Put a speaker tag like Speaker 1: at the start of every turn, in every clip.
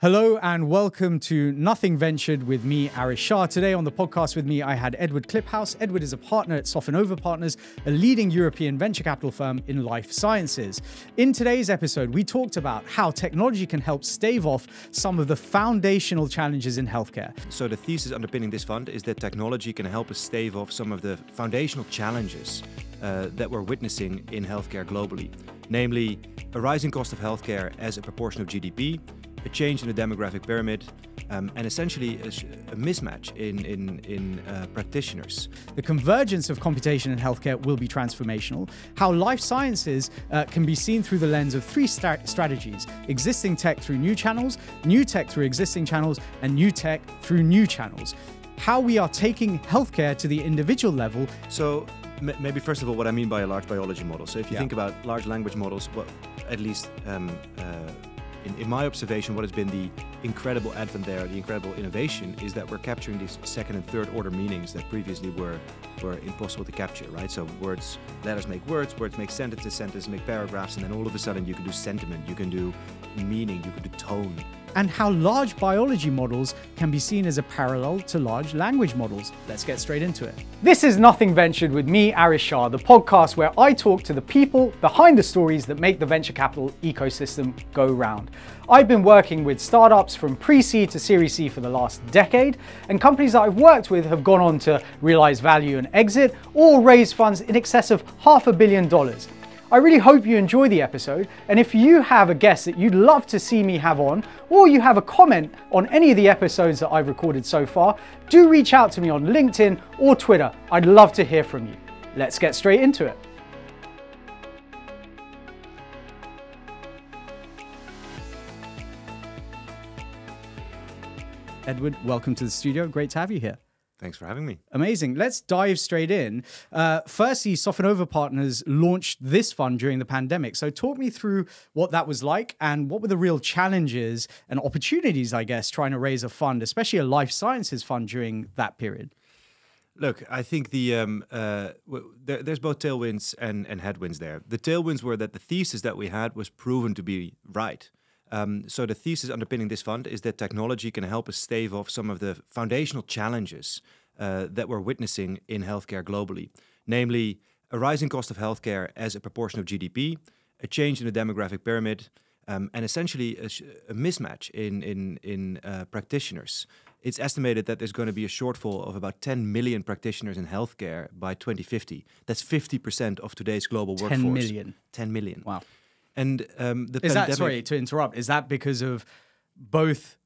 Speaker 1: Hello and welcome to Nothing Ventured with me, Aarish Shah. Today on the podcast with me, I had Edward Kliphuis. Edward is a partner at Softenover Partners, a leading European venture capital firm in life sciences. In today's episode, we talked about how technology can help stave off some of the foundational challenges in healthcare.
Speaker 2: So the thesis underpinning this fund is that technology can help us stave off some of the foundational challenges that we're witnessing in healthcare globally. Namely, a rising cost of healthcare as a proportion of GDP, a change in the demographic pyramid, and essentially a mismatch in practitioners.
Speaker 1: The convergence of computation in healthcare will be transformational. How life sciences can be seen through the lens of three strategies: existing tech through new channels, new tech through existing channels, and new tech through new channels. How we are taking healthcare to the individual level.
Speaker 2: So maybe first of all, what I mean by a large biology model. So if you think about large language models, what at least in my observation, what has been the incredible advent there, the incredible innovation, is that we're capturing these second and third order meanings that previously were impossible to capture, right? So letters make words make sentences, sentences make paragraphs, and then all of a sudden you can do sentiment, you can do meaning, you can do tone.
Speaker 1: And how large biology models can be seen as a parallel to large language models. Let's get straight into it. This is Nothing Ventured with me, Aarish Shah, the podcast where I talk to the people behind the stories that make the venture capital ecosystem go round. I've been working with startups from pre-seed to Series C for the last decade, and companies that I've worked with have gone on to realize value and exit, or raise funds in excess of $500 million. I really hope you enjoy the episode, and if you have a guest that you'd love to see me have on, or you have a comment on any of the episodes that I've recorded so far, do reach out to me on LinkedIn or Twitter. I'd love to hear from you. Let's get straight into it. Edward, welcome to the studio. Great to have you here.
Speaker 2: Thanks for having me.
Speaker 1: Amazing. Let's dive straight in. Firstly, Softenover Partners launched this fund during the pandemic. So talk me through what that was like and what were the real challenges and opportunities, I guess, trying to raise a fund, especially a life sciences fund during that period.
Speaker 2: Look, I think there's both tailwinds and headwinds there. The tailwinds were that the thesis that we had was proven to be right. So the thesis underpinning this fund is that technology can help us stave off some of the foundational challenges that we're witnessing in healthcare globally. Namely, a rising cost of healthcare as a proportion of GDP, a change in the demographic pyramid, and essentially a mismatch in practitioners. It's estimated that there's going to be a shortfall of about 10 million practitioners in healthcare by 2050. That's 50% of today's global workforce.
Speaker 1: 10 million.
Speaker 2: 10 million.
Speaker 1: Wow.
Speaker 2: And
Speaker 1: Sorry to interrupt, is that because of both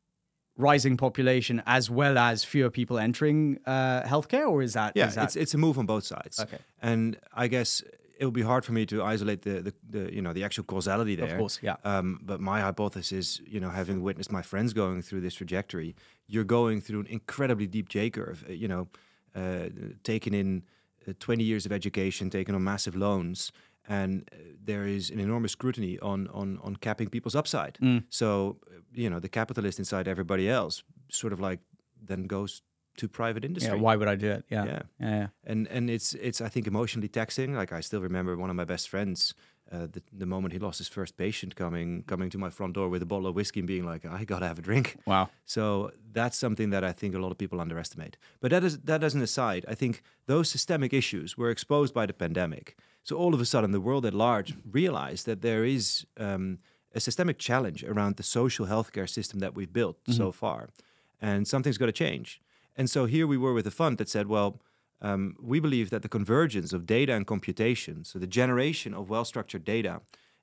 Speaker 1: rising population as well as fewer people entering healthcare, or is that?
Speaker 2: Yeah, it's a move on both sides.
Speaker 1: Okay.
Speaker 2: And I guess it would be hard for me to isolate the actual causality there.
Speaker 1: Of course, yeah.
Speaker 2: But my hypothesis, having witnessed my friends going through this trajectory, you're going through an incredibly deep J curve. Taking in 20 years of education, taking on massive loans. And there is an enormous scrutiny on capping people's upside. So, the capitalist inside everybody else sort of like then goes to private industry.
Speaker 1: Yeah, why would I do it?
Speaker 2: Yeah. And it's I think emotionally taxing. Like I still remember one of my best friends, the moment he lost his first patient coming to my front door with a bottle of whiskey and being like, I gotta have a drink.
Speaker 1: Wow.
Speaker 2: So that's something that I think a lot of people underestimate. But that as an aside, I think those systemic issues were exposed by the pandemic. So all of a sudden, the world at large realized that there is a systemic challenge around the social healthcare system that we've built so far. And something's got to change. And so here we were with a fund that said, well, we believe that the convergence of data and computation, so the generation of well-structured data,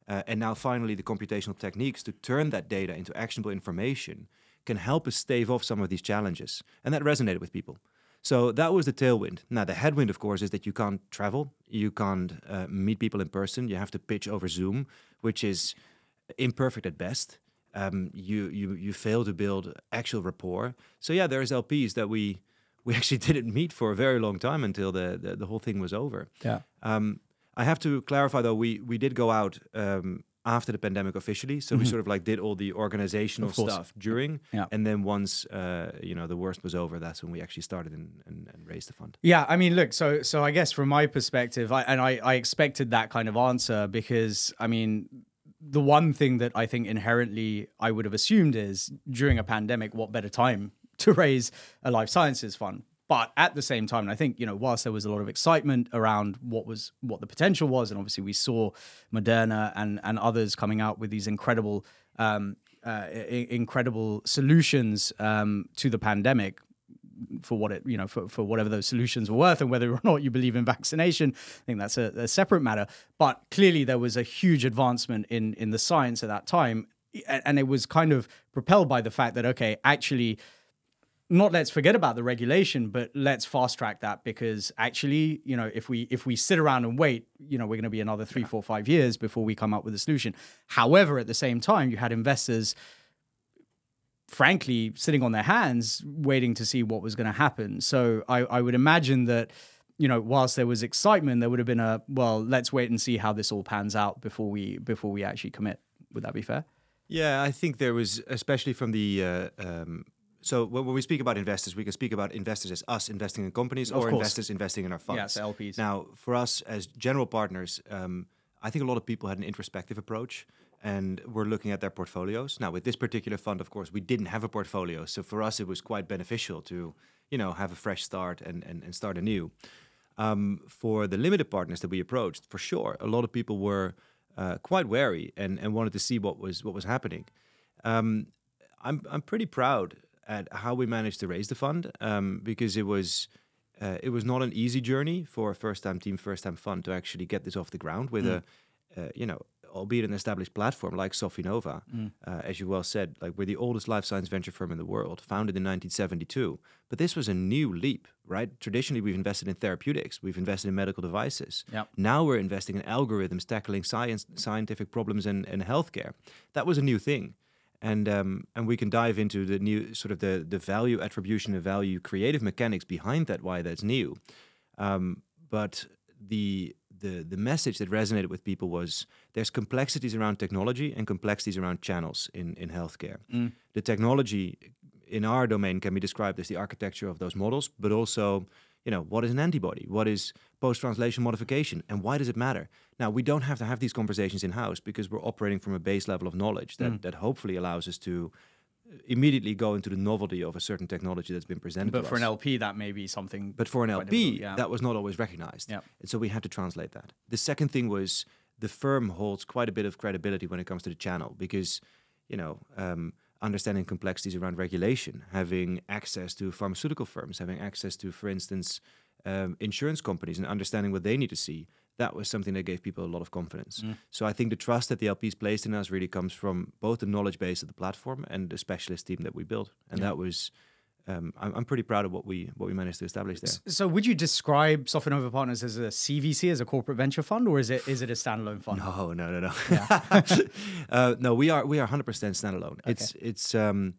Speaker 2: and now finally the computational techniques to turn that data into actionable information, can help us stave off some of these challenges. And that resonated with people. So that was the tailwind. Now, the headwind, of course, is that you can't travel. You can't meet people in person. You have to pitch over Zoom, which is imperfect at best. You fail to build actual rapport. So yeah, there's LPs that we actually didn't meet for a very long time until the whole thing was over.
Speaker 1: Yeah.
Speaker 2: I have to clarify, though, we did go out after the pandemic officially. So we sort of like did all the organizational stuff during.
Speaker 1: Yeah.
Speaker 2: And then once, the worst was over, that's when we actually started and raised the fund.
Speaker 1: Yeah, I mean, look, so I guess from my perspective, I expected that kind of answer because, I mean, the one thing that I think inherently I would have assumed is during a pandemic, what better time to raise a life sciences fund? But at the same time, and I think, whilst there was a lot of excitement around what the potential was, and obviously we saw Moderna and others coming out with these incredible solutions to the pandemic, for what it, for whatever those solutions were worth, and whether or not you believe in vaccination, I think that's a separate matter. But clearly there was a huge advancement in the science at that time, and it was kind of propelled by the fact that, okay, actually, not let's forget about the regulation, but let's fast track that, because actually, if we sit around and wait, we're going to be another 3, 4, 5 years before we come up with a solution. However, at the same time, you had investors, frankly, sitting on their hands, waiting to see what was going to happen. So I would imagine that, whilst there was excitement, there would have been let's wait and see how this all pans out before we actually commit. Would that be fair?
Speaker 2: Yeah, I think there was, especially from the so when we speak about investors, we can speak about investors as us investing in companies, or investors investing in our funds.
Speaker 1: Yes, LPs.
Speaker 2: Now, for us as general partners, I think a lot of people had an introspective approach, and we're looking at their portfolios. Now, with this particular fund, of course, we didn't have a portfolio, so for us it was quite beneficial to, have a fresh start and start anew. For the limited partners that we approached, for sure, a lot of people were quite wary and wanted to see what was happening. I'm pretty proud at how we managed to raise the fund, because it was not an easy journey for a first-time team, first-time fund to actually get this off the ground with albeit an established platform like Softenover. As you well said, like, we're the oldest life science venture firm in the world, founded in 1972. But this was a new leap, right? Traditionally, we've invested in therapeutics, we've invested in medical devices.
Speaker 1: Yep.
Speaker 2: Now we're investing in algorithms, tackling scientific problems and healthcare. That was a new thing. And we can dive into the new sort of the value attribution, the value creative mechanics behind that, why that's new. But the message that resonated with people was there's complexities around technology and complexities around channels in healthcare. The technology in our domain can be described as the architecture of those models, but also, what is an antibody? What is post-translation modification? And why does it matter? Now, we don't have to have these conversations in-house because we're operating from a base level of knowledge that hopefully allows us to immediately go into the novelty of a certain technology that's been presented to us.
Speaker 1: But for an LP, that may be something.
Speaker 2: But for an LP, that was not always recognized.
Speaker 1: Yeah.
Speaker 2: And so we had to translate that. The second thing was the firm holds quite a bit of credibility when it comes to the channel because, understanding complexities around regulation, having access to pharmaceutical firms, having access to, for instance, insurance companies and understanding what they need to see, that was something that gave people a lot of confidence. So I think the trust that the LPs placed in us really comes from both the knowledge base of the platform and the specialist team that we built. And that was, I'm pretty proud of what we managed to establish there.
Speaker 1: So would you describe Softenover Partners as a CVC, as a corporate venture fund, or is it a standalone fund?
Speaker 2: No.
Speaker 1: Yeah.
Speaker 2: No, we are 100% standalone.
Speaker 1: Okay.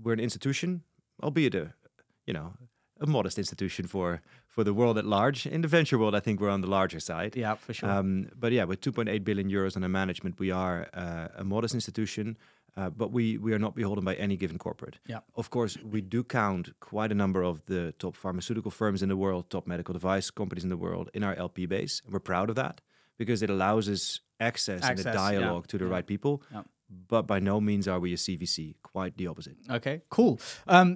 Speaker 2: We're an institution, albeit a modest institution for the world at large. In the venture world, I think we're on the larger side.
Speaker 1: Yeah, for sure.
Speaker 2: But yeah, with 2.8 billion euros under management, we are a modest institution, but we are not beholden by any given corporate.
Speaker 1: Yeah.
Speaker 2: Of course, we do count quite a number of the top pharmaceutical firms in the world, top medical device companies in the world in our LP base. And we're proud of that because it allows us access and a dialogue to the right people. Yeah. But by no means are we a CVC, quite the opposite. Okay,
Speaker 1: cool.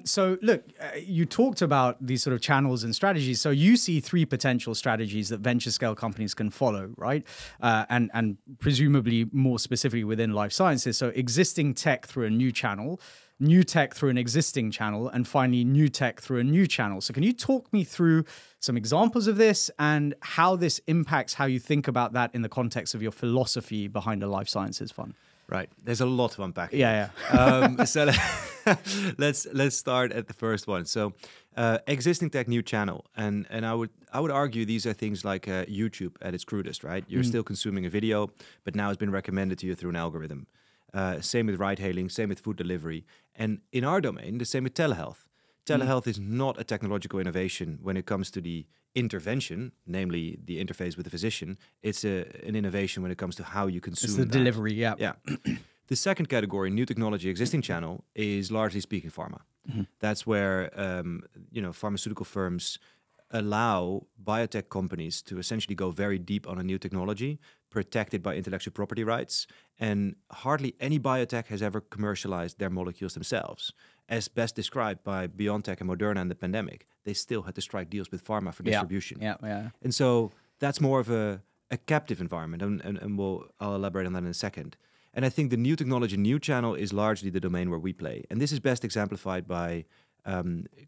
Speaker 1: So look, you talked about these sort of channels and strategies. So you see 3 potential strategies that venture scale companies can follow, right? And presumably more specifically within life sciences. So existing tech through a new channel, new tech through an existing channel, and finally new tech through a new channel. So can you talk me through some examples of this and how this impacts how you think about that in the context of your philosophy behind a life sciences fund?
Speaker 2: Right. There's a lot to unpack.
Speaker 1: Yeah.
Speaker 2: So let's start at the first one. So existing tech, new channel. And I would argue these are things like YouTube at its crudest, right? You're still consuming a video, but now it's been recommended to you through an algorithm. Same with ride hailing, same with food delivery. And in our domain, the same with telehealth. Telehealth is not a technological innovation when it comes to the intervention, namely the interface with the physician. It's an innovation when it comes to how you consume.
Speaker 1: It's the delivery, yeah.
Speaker 2: Yeah. The second category, new technology, existing channel, is largely speaking pharma. That's where pharmaceutical firms allow biotech companies to essentially go very deep on a new technology, protected by intellectual property rights. And hardly any biotech has ever commercialized their molecules themselves. As best described by BioNTech and Moderna in the pandemic, they still had to strike deals with pharma for distribution.
Speaker 1: Yeah.
Speaker 2: And so that's more of a captive environment, and I'll elaborate on that in a second. And I think the new technology, new channel is largely the domain where we play. And this is best exemplified by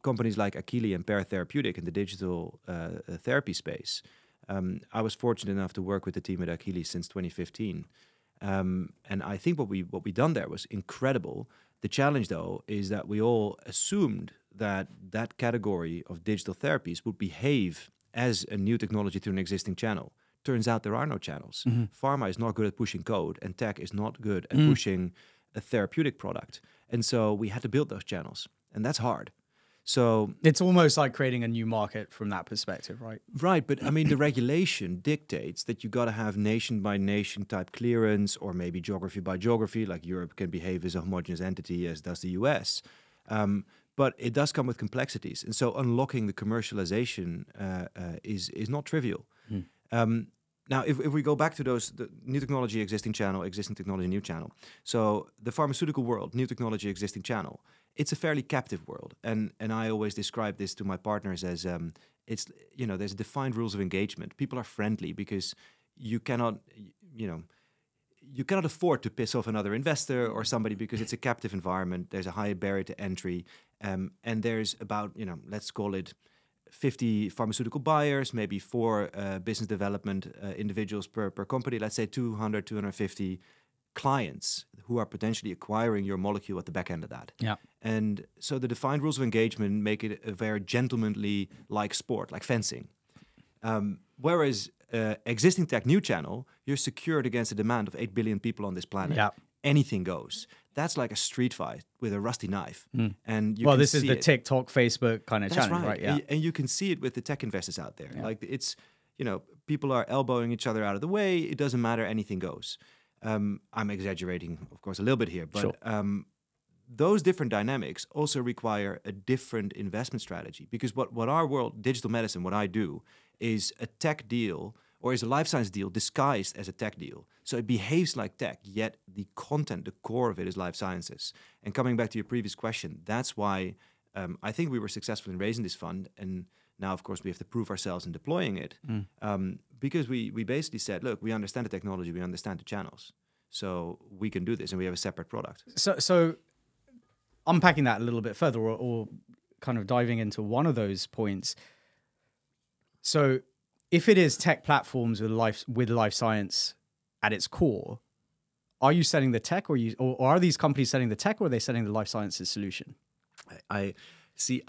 Speaker 2: companies like Akin and Pear Therapeutic in the digital therapy space. I was fortunate enough to work with the team at Akin since 2015. And I think what we done there was incredible. The challenge, though, is that we all assumed that that category of digital therapies would behave as a new technology through an existing channel. Turns out there are no channels. Pharma is not good at pushing code, and tech is not good at pushing a therapeutic product. And so we had to build those channels, and that's hard. So
Speaker 1: it's almost like creating a new market from that perspective, right?
Speaker 2: Right, but I mean, the regulation dictates that you got to have nation by nation type clearance, or maybe geography by geography, like Europe can behave as a homogeneous entity as does the US. But it does come with complexities. And so unlocking the commercialization is not trivial. Now, if we go back to the new technology, existing channel, existing technology, new channel. So the pharmaceutical world, new technology, existing channel, it's a fairly captive world. And I always describe this to my partners as there's defined rules of engagement. People are friendly because you cannot afford to piss off another investor or somebody because it's a captive environment. There's a high barrier to entry. And there's about, let's call it 50 pharmaceutical buyers, maybe 4 business development individuals per company, let's say 200, 250 clients who are potentially acquiring your molecule at the back end of that.
Speaker 1: Yeah.
Speaker 2: And so the defined rules of engagement make it a very gentlemanly like sport, like fencing. Whereas existing tech new channel, you're secured against the demand of 8 billion people on this planet.
Speaker 1: Yeah.
Speaker 2: Anything goes. That's like a street fight with a rusty knife. And
Speaker 1: this is the TikTok, Facebook kind of challenge, right? Yeah.
Speaker 2: And you can see it with the tech investors out there. Yeah. Like it's, people are elbowing each other out of the way. It doesn't matter. Anything goes. I'm exaggerating, of course, a little bit here, but sure. Those different dynamics also require a different investment strategy, because what our world, digital medicine, what I do is a tech deal or is a life science deal disguised as a tech deal. So it behaves like tech, yet the content, the core of it is life sciences. And coming back to your previous question, that's why I think we were successful in raising this fund. And now, of course, we have to prove ourselves in deploying it. Because we basically said, look, we understand the technology, we understand the channels. So we can do this, and we have a separate product.
Speaker 1: So unpacking that a little bit further, or kind of diving into one of those points. So if it is tech platforms with life science at its core, are you selling the tech, or are these companies selling the tech, or are they selling the life sciences solution?
Speaker 2: I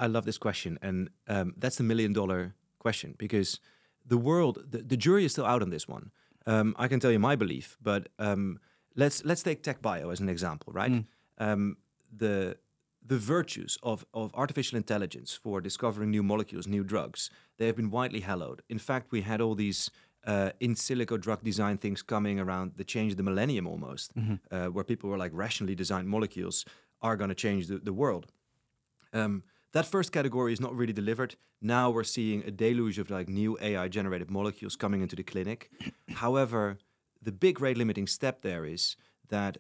Speaker 2: love this question, and that's the $1 million question, because the world, the jury is still out on this one. I can tell you my belief, but let's take tech bio as an example, right? The virtues of artificial intelligence for discovering new molecules, new drugs, they have been widely hallowed. In fact, we had all these in silico drug design things coming around the change of the millennium almost, where people were like, rationally designed molecules are going to change the world. That first category is not really delivered. Now we're seeing a deluge of like new AI-generated molecules coming into the clinic. However, the big rate-limiting step there is that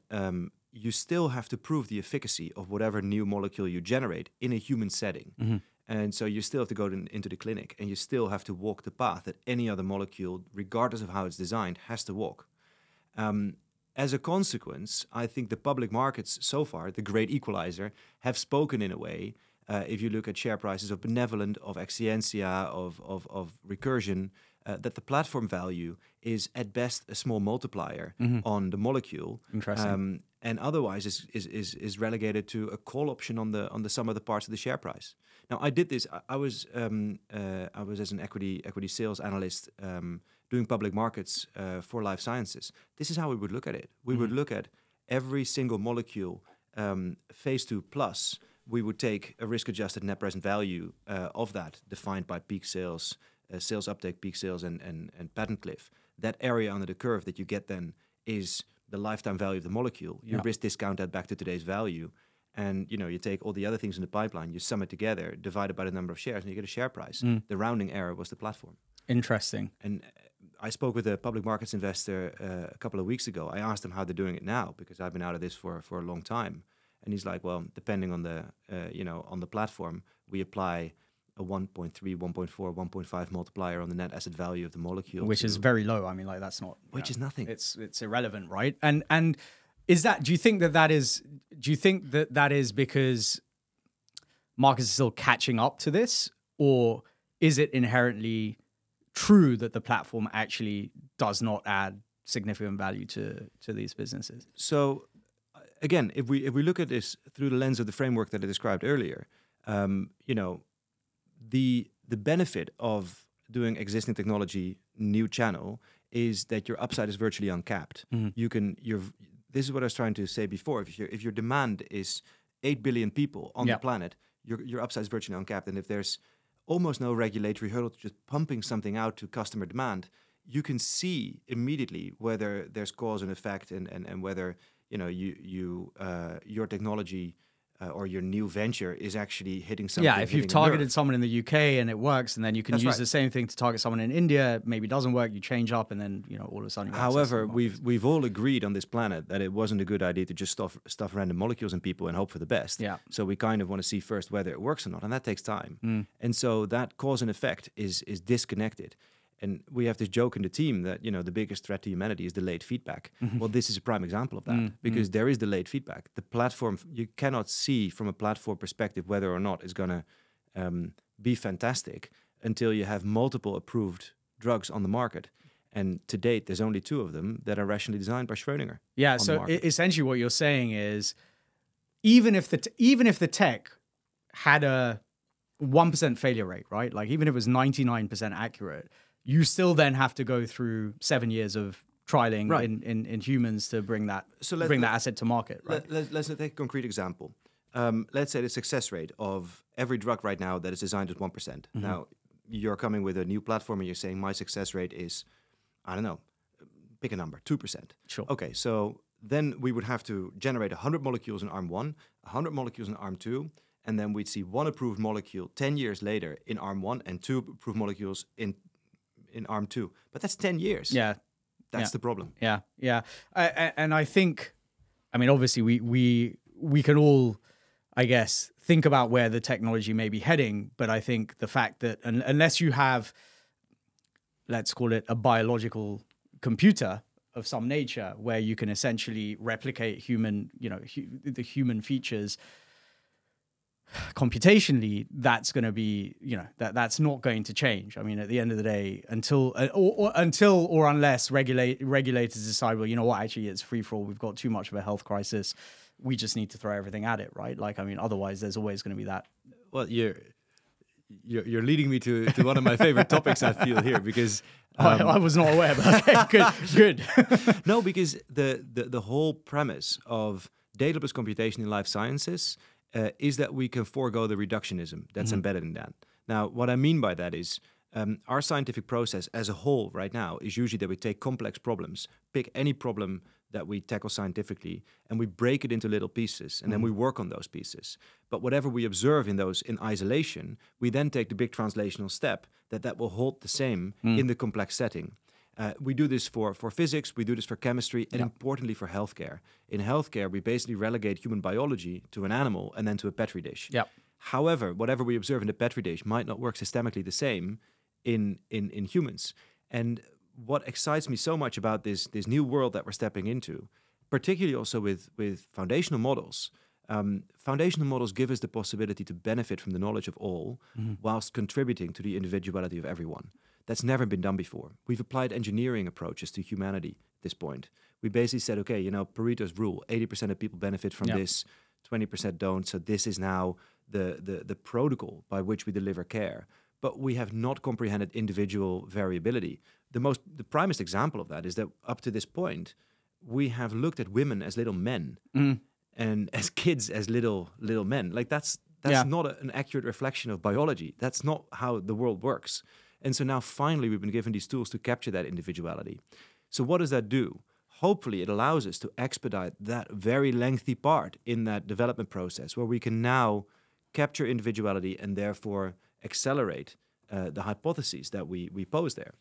Speaker 2: you still have to prove the efficacy of whatever new molecule you generate in a human setting. And so you still have to go into the clinic, and you still have to walk the path that any other molecule, regardless of how it's designed, has to walk. As a consequence, I think the public markets so far, the great equalizer, have spoken in a way. If you look at share prices of Benevolent, of Exscientia, of Recursion, that the platform value is at best a small multiplier on the molecule.
Speaker 1: Interesting.
Speaker 2: And otherwise is relegated to a call option on the sum of the parts of the share price. Now, I did this. I was as an equity sales analyst doing public markets for life sciences. This is how we would look at it. We would look at every single molecule, phase 2 plus. We would take a risk-adjusted net present value of that, defined by peak sales, sales uptake, peak sales, and patent cliff. That area under the curve that you get then is the lifetime value of the molecule. You risk discount that back to today's value, and you take all the other things in the pipeline, you sum it together, divide it by the number of shares, and you get a share price. The rounding error was the platform.
Speaker 1: Interesting.
Speaker 2: And I spoke with a public markets investor a couple of weeks ago. I asked him how they're doing it now, because I've been out of this for a long time. And he's like, well, depending on the on the platform, we apply a 1.3, 1.4, 1.5 multiplier on the net asset value of the molecule,
Speaker 1: which is very low. I mean, like that's not,
Speaker 2: which is nothing.
Speaker 1: It's irrelevant, right? And is that? Do you think that is? Do you think that is because markets are still catching up to this, or is it inherently true that the platform actually does not add significant value to these businesses?
Speaker 2: So again, if we look at this through the lens of the framework that I described earlier, the benefit of doing existing technology new channel is that your upside is virtually uncapped. This is what I was trying to say before. If your demand is 8 billion people on the planet, your upside is virtually uncapped. And if there's almost no regulatory hurdle to just pumping something out to customer demand, you can see immediately whether there's cause and effect, and whether your technology or your new venture is actually hitting something.
Speaker 1: Yeah, if you've targeted someone in the UK and it works, and then you can use the same thing to target someone in India, maybe it doesn't work, you change up, and then all of a sudden.
Speaker 2: However, we've all agreed on this planet that it wasn't a good idea to just stuff random molecules in people and hope for the best.
Speaker 1: Yeah.
Speaker 2: So we kind of want to see first whether it works or not, and that takes time. And so that cause and effect is disconnected. And we have this joke in the team that, the biggest threat to humanity is delayed feedback. Well, this is a prime example of that, because there is delayed feedback. The platform, you cannot see from a platform perspective whether or not it's going to be fantastic until you have multiple approved drugs on the market. And to date, there's only 2 of them that are rationally designed by Schrödinger.
Speaker 1: Yeah, so essentially what you're saying is, even if the tech had a 1% failure rate, right? Like even if it was 99% accurate, you still then have to go through 7 years of trialing in humans to bring that asset to market. Right?
Speaker 2: Let's take a concrete example. Let's say the success rate of every drug right now that is designed at 1%. Now, you're coming with a new platform and you're saying my success rate is, I don't know, pick a number, 2%.
Speaker 1: Sure.
Speaker 2: Okay, so then we would have to generate 100 molecules in arm 1, 100 molecules in arm 2, and then we'd see 1 approved molecule 10 years later in arm 1 and 2 approved molecules in arm 2. But that's 10 years.
Speaker 1: Yeah.
Speaker 2: That's the problem.
Speaker 1: Yeah. And I think, I mean, obviously we can all, I guess, think about where the technology may be heading, but I think the fact that unless you have, let's call it a biological computer of some nature where you can essentially replicate human, the human features computationally, that's going to be, that's not going to change. I mean, at the end of the day, until or unless regulators decide, well, you know what, actually it's free for all. We've got too much of a health crisis. We just need to throw everything at it, right? Like, I mean, otherwise there's always going to be that.
Speaker 2: Well, you're leading me to one of my favorite topics, I feel, here, because
Speaker 1: I was not aware, but okay, good.
Speaker 2: No, because the whole premise of data plus computation in life sciences is that we can forego the reductionism that's embedded in that. Now, what I mean by that is our scientific process as a whole right now is usually that we take complex problems, pick any problem that we tackle scientifically, and we break it into little pieces, and then we work on those pieces. But whatever we observe in those in isolation, we then take the big translational step that will hold the same in the complex setting. We do this for physics, we do this for chemistry, and importantly for healthcare. In healthcare, we basically relegate human biology to an animal and then to a petri dish.
Speaker 1: Yep.
Speaker 2: However, whatever we observe in the petri dish might not work systemically the same in humans. And what excites me so much about this new world that we're stepping into, particularly also with foundational models, foundational models give us the possibility to benefit from the knowledge of all whilst contributing to the individuality of everyone. That's never been done before. We've applied engineering approaches to humanity at this point. We basically said, okay, Pareto's rule, 80% of people benefit from this, 20% don't. So this is now the protocol by which we deliver care. But we have not comprehended individual variability. The primest example of that is that up to this point, we have looked at women as little men and as kids as little men. Like that's not an accurate reflection of biology. That's not how the world works. And so now finally we've been given these tools to capture that individuality. So what does that do? hopefully it allows us to expedite that very lengthy part in that development process where we can now capture individuality and therefore accelerate the hypotheses that we pose there.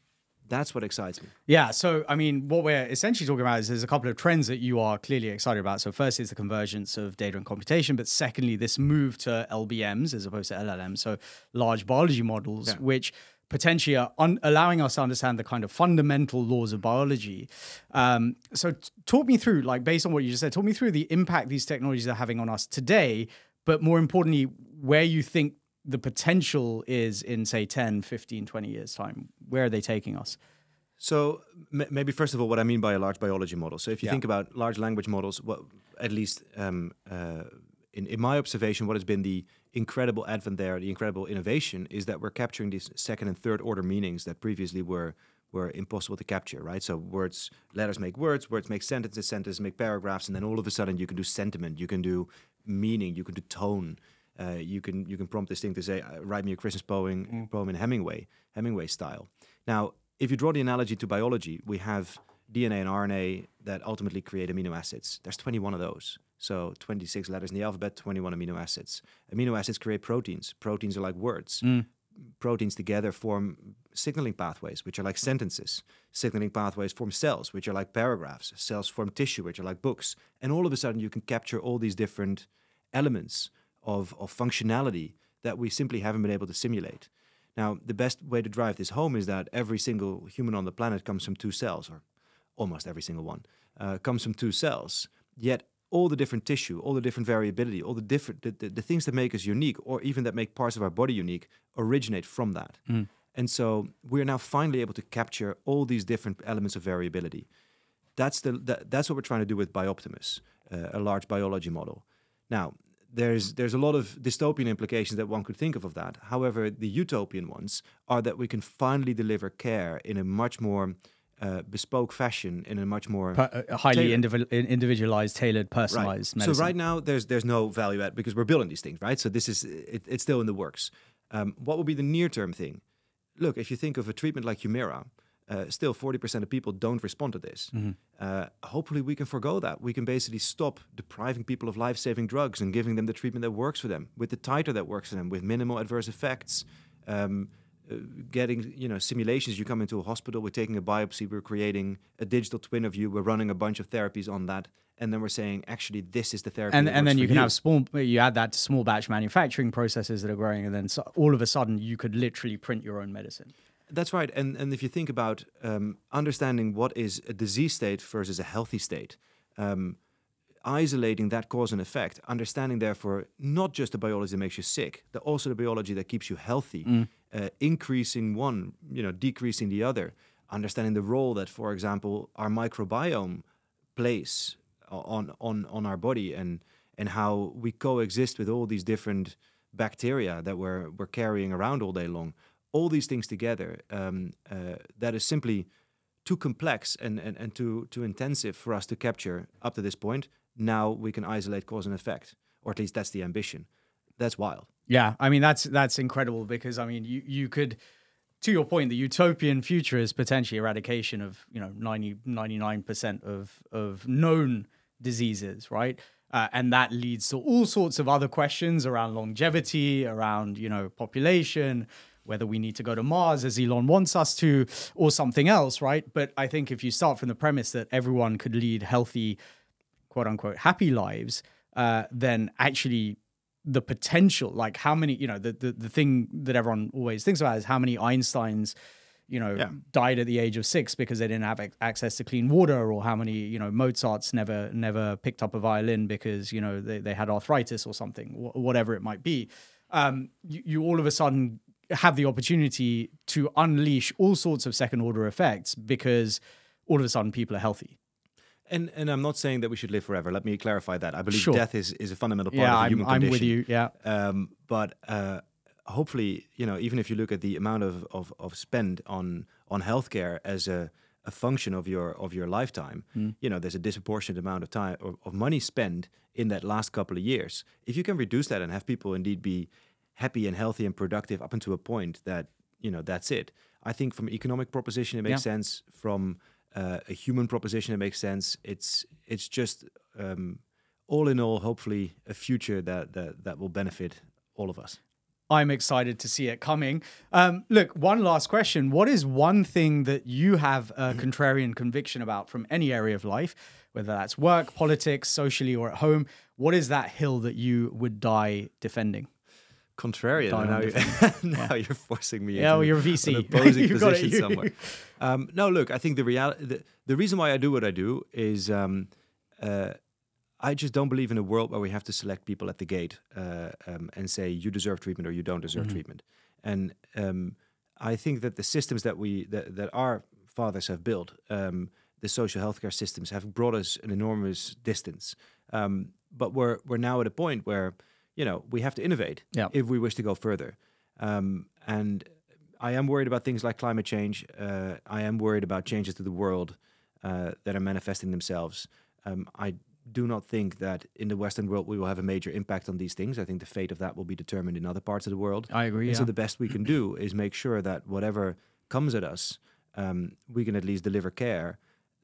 Speaker 2: That's what excites me.
Speaker 1: Yeah. So, I mean, what we're essentially talking about is there's a couple of trends that you are clearly excited about. So first is the convergence of data and computation, but secondly, this move to LBMs as opposed to LLMs, so large biology models, which potentially are allowing us to understand the kind of fundamental laws of biology. So talk me through, like based on what you just said, talk me through the impact these technologies are having on us today, but more importantly, where you think the potential is in, say, 10, 15, 20 years' time. Where are they taking us?
Speaker 2: So maybe first of all, what I mean by a large biology model. So if you think about large language models, what at least in my observation, what has been the incredible advent there, the incredible innovation, is that we're capturing these second and third order meanings that previously were impossible to capture, right? So letters make words make sentences make paragraphs, and then all of a sudden you can do sentiment, you can do meaning, you can do tone. You can prompt this thing to say, write me a Christmas poem in Hemingway style. Now, if you draw the analogy to biology, we have DNA and RNA that ultimately create amino acids. There's 21 of those. So 26 letters in the alphabet, 21 amino acids. Amino acids create proteins. Proteins are like words. Proteins together form signaling pathways, which are like sentences. Signaling pathways form cells, which are like paragraphs. Cells form tissue, which are like books. And all of a sudden, you can capture all these different elements of functionality that we simply haven't been able to simulate. Now, the best way to drive this home is that every single human on the planet comes from 2 cells, or almost every single one, comes from 2 cells. Yet all the different tissue, all the different variability, all the different the things that make us unique, or even that make parts of our body unique, originate from that. And so we're now finally able to capture all these different elements of variability. That's what we're trying to do with Bioptimus, a large biology model. Now, there's a lot of dystopian implications that one could think of that. However, the utopian ones are that we can finally deliver care in a much more bespoke fashion, in a much more
Speaker 1: highly individualized, tailored, personalized medicine.
Speaker 2: So right now, there's no value add because we're building these things, right? So this is it's still in the works. What will be the near-term thing? Look, if you think of a treatment like Humira, still 40% of people don't respond to this. Hopefully we can forgo that. We can basically stop depriving people of life-saving drugs and giving them the treatment that works for them, with the titer that works for them, with minimal adverse effects. Getting, simulations. You come into a hospital, we're taking a biopsy, we're creating a digital twin of you, we're running a bunch of therapies on that, and then we're saying, actually, this is the therapy.
Speaker 1: And then you can have you add that to small batch manufacturing processes that are growing, and then all of a sudden you could literally print your own medicine.
Speaker 2: That's right. And if you think about understanding what is a disease state versus a healthy state, isolating that cause and effect, understanding, therefore, not just the biology that makes you sick, but also the biology that keeps you healthy, increasing one, decreasing the other, understanding the role that, for example, our microbiome plays on our body and how we coexist with all these different bacteria that we're carrying around all day long. All these things together, that is simply too complex and too intensive for us to capture up to this point. Now we can isolate cause and effect, or at least that's the ambition. That's wild. Yeah,
Speaker 1: I mean, that's incredible because, I mean, you could, to your point, the utopian future is potentially eradication of, 99% of known diseases, right? And that leads to all sorts of other questions around longevity, around, population, whether we need to go to Mars as Elon wants us to, or something else, right? But I think if you start from the premise that everyone could lead healthy, quote unquote, happy lives, then actually the potential, like how many, the thing that everyone always thinks about is how many Einsteins, died at the age of 6 because they didn't have access to clean water, or how many, Mozarts never picked up a violin because, they had arthritis or something, whatever it might be. You all of a sudden have the opportunity to unleash all sorts of second order effects because all of a sudden people are healthy.
Speaker 2: And I'm not saying that we should live forever. Let me clarify that. I believe death is a fundamental part of the human condition.
Speaker 1: I'm with you, yeah.
Speaker 2: But hopefully, even if you look at the amount of spend on healthcare as a function of your lifetime, there's a disproportionate amount of time of money spent in that last couple of years. If you can reduce that and have people indeed be happy and healthy and productive up until a point that, that's it. I think from an economic proposition, it makes sense. From a human proposition that makes sense. It's just all in all, hopefully, a future that will benefit all of us.
Speaker 1: I'm excited to see it coming. Look, one last question. What is one thing that you have a contrarian conviction about from any area of life, whether that's work, politics, socially, or at home? What is that hill that you would die defending?
Speaker 2: Contrarian. Now you're forcing me
Speaker 1: well,
Speaker 2: into
Speaker 1: you're a VC.
Speaker 2: an opposing position somewhere. No, look, I think the reason why I do what I do is I just don't believe in a world where we have to select people at the gate and say you deserve treatment or you don't deserve treatment. And I think that the systems that our fathers have built, the social healthcare systems, have brought us an enormous distance. But we're now at a point where we have to innovate if we wish to go further. And I am worried about things like climate change. I am worried about changes to the world that are manifesting themselves. I do not think that in the Western world we will have a major impact on these things. I think the fate of that will be determined in other parts of the world.
Speaker 1: I agree.
Speaker 2: So the best we can do is make sure that whatever comes at us, we can at least deliver care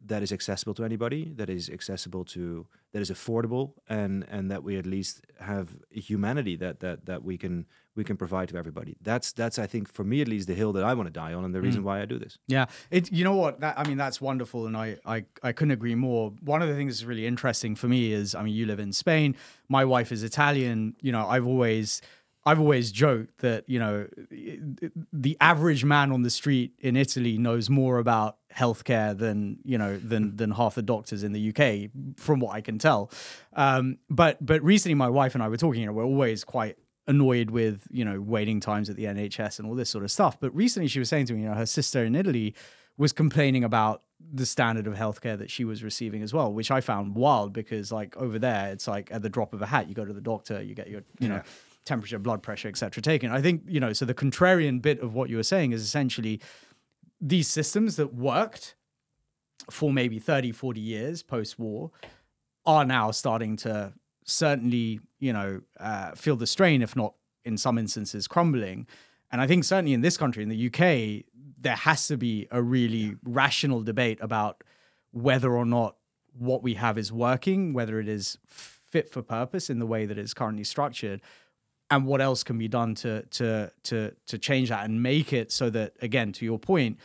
Speaker 2: that is accessible to anybody, that is affordable, and that we at least have humanity that we can provide to everybody. That's I think, for me at least, the hill that I want to die on, and the reason why I do this.
Speaker 1: Yeah, you know what? That's wonderful, and I couldn't agree more. One of the things that's really interesting for me is, you live in Spain. My wife is Italian. I've always joked that, the average man on the street in Italy knows more about healthcare than half the doctors in the UK, from what I can tell. But recently my wife and I were talking, we're always quite annoyed with, waiting times at the NHS and all this sort of stuff. But recently she was saying to me, her sister in Italy was complaining about the standard of healthcare that she was receiving as well, which I found wild, because over there, it's like at the drop of a hat, you go to the doctor, you get your, temperature, blood pressure, etc. taken. I think, so the contrarian bit of what you were saying is essentially these systems that worked for maybe 30, 40 years post-war are now starting to certainly, feel the strain, if not in some instances crumbling. And I think certainly in this country, in the UK, there has to be a really rational debate about whether or not what we have is working, whether it is fit for purpose in the way that it's currently structured, and what else can be done to change that and make it so that, again, to your point,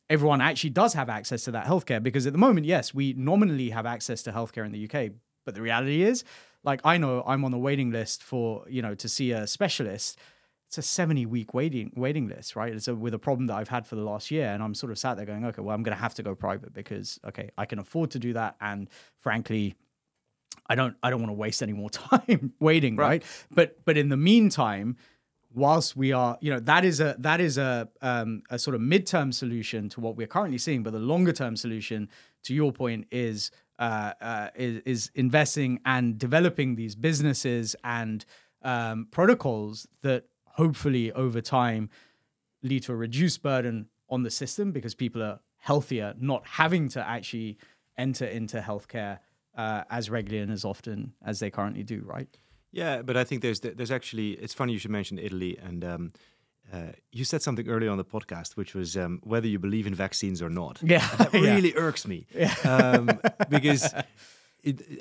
Speaker 1: everyone actually does have access to that healthcare. Because at the moment, yes, we nominally have access to healthcare in the UK, but the reality is, I know I'm on the waiting list for, to see a specialist. It's a 70-week waiting list, right? It's with a problem that I've had for the last year, and I'm sort of sat there going, okay, well, I'm going to have to go private because, okay, I can afford to do that, and frankly, I don't want to waste any more time waiting, right? But in the meantime, whilst we are, that is a sort of midterm solution to what we're currently seeing. But the longer term solution, to your point, is investing and developing these businesses and protocols that hopefully over time lead to a reduced burden on the system, because people are healthier, not having to actually enter into healthcare as regularly and as often as they currently do, right?
Speaker 2: Yeah, but I think there's actually, it's funny you should mention Italy, and you said something earlier on the podcast, which was whether you believe in vaccines or not.
Speaker 1: Yeah,
Speaker 2: and that really irks me. Yeah. Because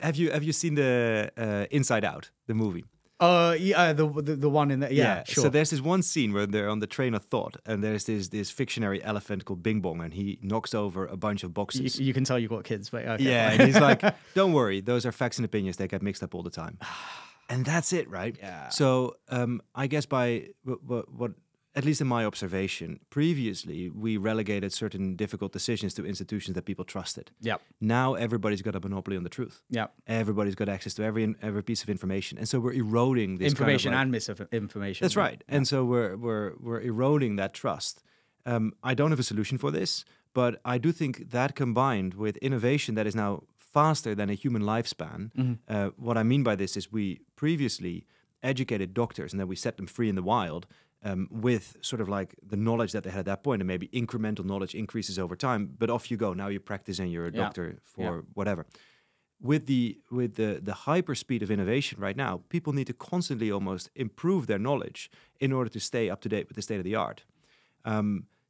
Speaker 2: have you seen the Inside Out, the movie?
Speaker 1: The one in the sure.
Speaker 2: So there's this one scene where they're on the train of thought, and there's this fictionary elephant called Bing Bong, and he knocks over a bunch of boxes.
Speaker 1: You can tell you've got kids, but okay.
Speaker 2: Yeah, and he's like, "Don't worry, those are facts and opinions. They get mixed up all the time." And that's it, right?
Speaker 1: Yeah.
Speaker 2: So I guess by what at least in my observation, previously we relegated certain difficult decisions to institutions that people trusted.
Speaker 1: Yep.
Speaker 2: Now everybody's got a monopoly on the truth.
Speaker 1: Yep.
Speaker 2: Everybody's got access to every piece of information, and so we're eroding this
Speaker 1: information
Speaker 2: kind of
Speaker 1: and misinformation.
Speaker 2: That's right.
Speaker 1: Yeah.
Speaker 2: And so we're eroding that trust. I don't have a solution for this, but I do think that combined with innovation that is now faster than a human lifespan. What I mean by this is we previously educated doctors and then we set them free in the wild with sort of like the knowledge that they had at that point, and maybe incremental knowledge increases over time. But off you go. Now you practice and you're a doctor for whatever. With the hyper speed of innovation right now, people need to constantly almost improve their knowledge in order to stay up to date with the state of the art.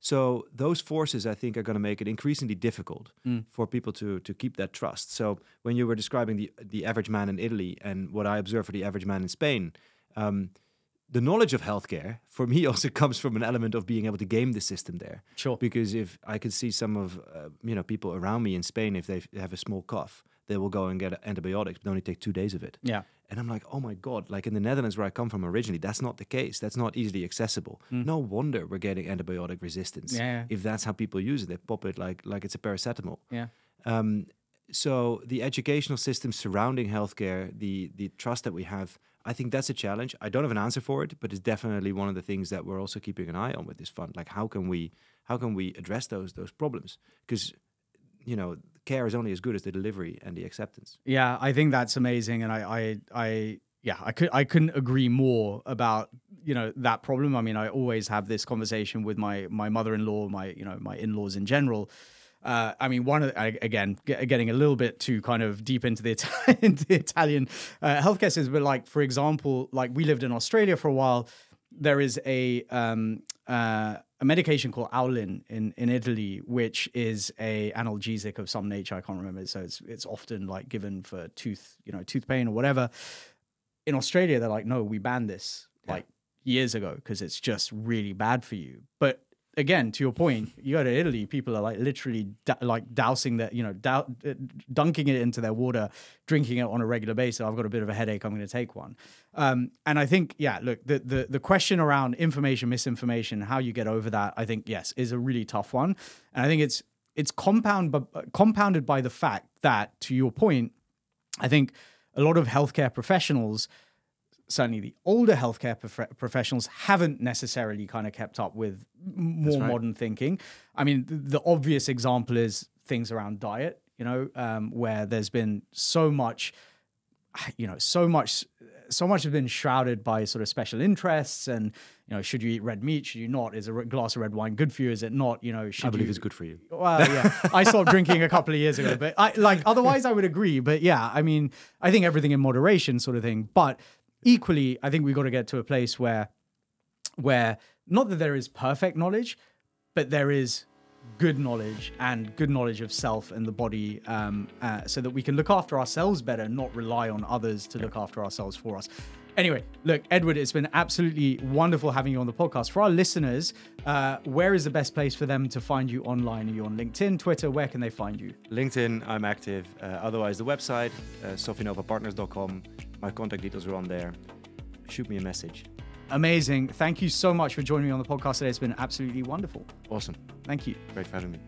Speaker 2: So those forces, I think, are going to make it increasingly difficult for people to keep that trust. So when you were describing the average man in Italy and what I observe for the average man in Spain, the knowledge of healthcare for me also comes from an element of being able to game the system there.
Speaker 1: Sure.
Speaker 2: Because if I could see some of people around me in Spain, if they have a small cough, they will go and get antibiotics, but only take 2 days of it.
Speaker 1: Yeah.
Speaker 2: And I'm like, oh my God, like in the Netherlands where I come from originally, that's not the case. That's not easily accessible. No wonder we're getting antibiotic resistance.
Speaker 1: Yeah.
Speaker 2: If that's how people use it, they pop it like it's a paracetamol.
Speaker 1: Yeah.
Speaker 2: So the educational system surrounding healthcare, the trust that we have, I think that's a challenge. I don't have an answer for it, but it's definitely one of the things that we're also keeping an eye on with this fund. Like how can we address those problems? Because care is only as good as the delivery and the acceptance.
Speaker 1: Yeah, I think that's amazing, and I couldn't agree more about that problem. I mean, I always have this conversation with my mother-in-law, my in-laws in general. I mean, getting a little bit too kind of deep into the Italian healthcare system, but like for example, like we lived in Australia for a while. There is a medication called Aulin in Italy, which is a analgesic of some nature. I can't remember. So it's often like given for tooth pain or whatever. In Australia, they're like, no, we banned this like years ago because it's just really bad for you. But again, to your point, you go to Italy, people are like literally dousing that, dunking it into their water, drinking it on a regular basis. I've got a bit of a headache, I'm going to take one. And I think, look, the question around information, misinformation, how you get over that, I think, yes, is a really tough one. And I think it's compounded by the fact that, to your point, I think a lot of healthcare professionals, certainly the older healthcare professionals, haven't necessarily kind of kept up with more modern thinking. I mean, the obvious example is things around diet, where there's been so much has been shrouded by sort of special interests and, should you eat red meat? Should you not? Is a glass of red wine good for you? Is it not? I
Speaker 2: believe it's good for you.
Speaker 1: Well, yeah, I stopped drinking a couple of years ago, but otherwise I would agree. But yeah, I mean, I think everything in moderation sort of thing. But equally, I think we've got to get to a place where not that there is perfect knowledge, but there is good knowledge and good knowledge of self and the body, so that we can look after ourselves better, not rely on others to look after ourselves for us. Anyway, look, Edward, it's been absolutely wonderful having you on the podcast. For our listeners, where is the best place for them to find you online? Are you on LinkedIn, Twitter? Where can they find you?
Speaker 2: LinkedIn, I'm active. Otherwise, the website, softenoverpartners.com. My contact details are on there. Shoot me a message.
Speaker 1: Amazing. Thank you so much for joining me on the podcast today. It's been absolutely wonderful.
Speaker 2: Awesome.
Speaker 1: Thank you.
Speaker 2: Great for having me.